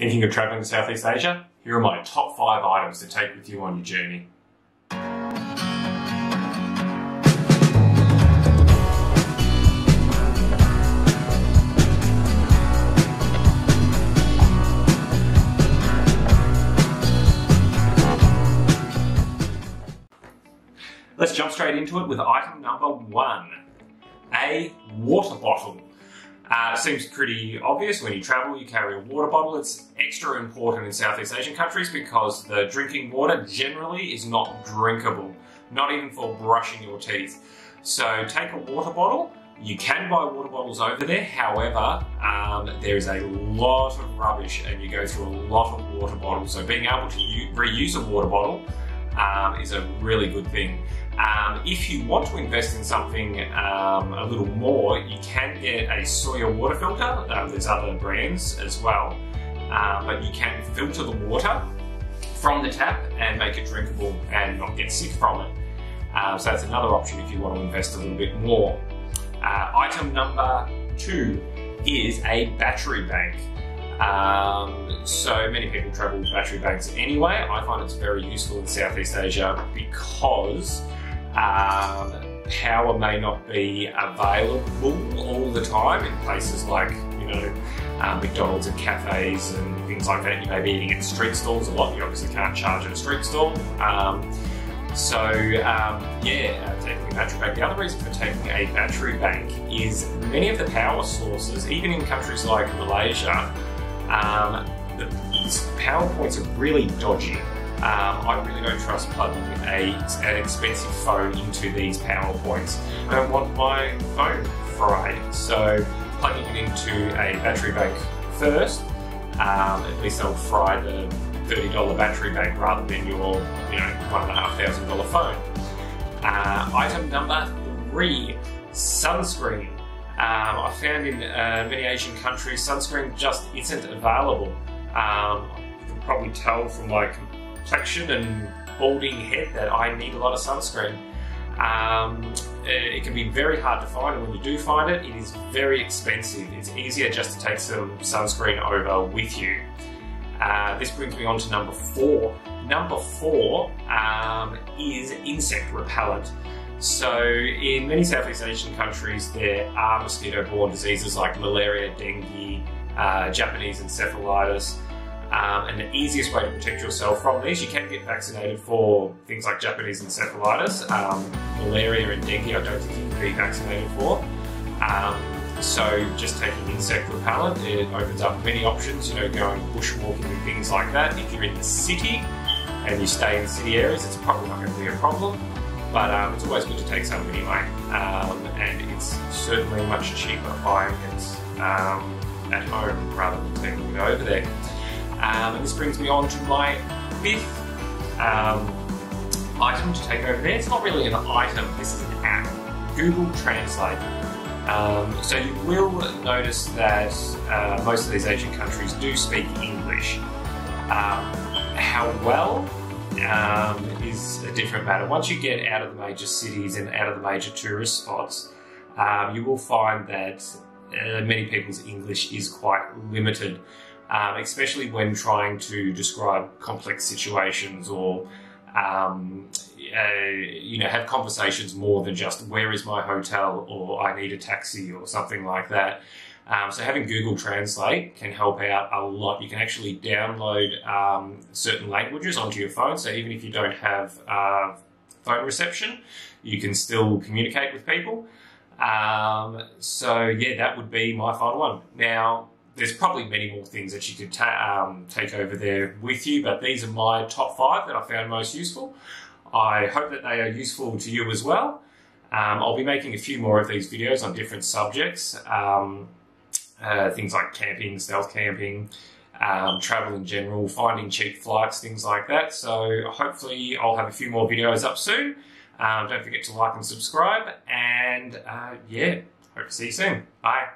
Thinking of travelling to Southeast Asia? Here are my top 5 items to take with you on your journey. Let's jump straight into it with item number 1, a water bottle. Seems pretty obvious. When you travel, you carry a water bottle. It's extra important in Southeast Asian countries because the drinking water generally is not drinkable, not even for brushing your teeth. So take a water bottle. You can buy water bottles over there, however, there is a lot of rubbish and you go through a lot of water bottles. So being able to reuse a water bottle is a really good thing. If you want to invest in something a little more, you can get a soya water filter. There's other brands as well, but you can filter the water from the tap and make it drinkable and not get sick from it. So that's another option if you want to invest a little bit more. Item number 2 is a battery bank. So many people travel with battery banks anyway. I find it's very useful in Southeast Asia because power may not be available all the time in places like, McDonald's and cafes and things like that. You may be eating at street stalls a lot. You obviously can't charge at a street stall. Taking a battery bank. The other reason for taking a battery bank is many of the power sources, even in countries like Malaysia, these power points are really dodgy. I really don't trust plugging an expensive phone into these power points. I don't want my phone fried, so plugging it into a battery bank first, at least they'll fry the $30 battery bank rather than your $1,500 phone. Item number 3, sunscreen. I found in many Asian countries sunscreen just isn't available. You can probably tell from my complexion and balding head that I need a lot of sunscreen. It can be very hard to find, and when you do find it, it is very expensive. It's easier just to take some sunscreen over with you. This brings me on to number 4. Number 4 is insect repellent. So in many Southeast Asian countries, there are mosquito-borne diseases like malaria, dengue, Japanese encephalitis. And the easiest way to protect yourself from these, you can get vaccinated for things like Japanese encephalitis. Malaria and dengue, I don't think you can be vaccinated for. So just taking insect repellent, it opens up many options, going bushwalking and things like that. If you're in the city and you stay in city areas, it's probably not going to be a problem. But it's always good to take some anyway. And it's certainly much cheaper buying it at home rather than taking it over there. And this brings me on to my 5th item to take over there. It's not really an item, this is an app, Google Translate. So you will notice that most of these Asian countries do speak English. How well is a different matter. Once you get out of the major cities and out of the major tourist spots, you will find that many people's English is quite limited. Especially when trying to describe complex situations or have conversations more than just where is my hotel or I need a taxi or something like that. So having Google Translate can help out a lot. You can actually download certain languages onto your phone, so even if you don't have phone reception, you can still communicate with people. That would be my final one. Now, there's probably many more things that you could take over there with you, but these are my top 5 that I found most useful. I hope that they are useful to you as well. I'll be making a few more of these videos on different subjects, things like camping, stealth camping, travel in general, finding cheap flights, things like that. So hopefully I'll have a few more videos up soon. Don't forget to like and subscribe, and hope to see you soon. Bye.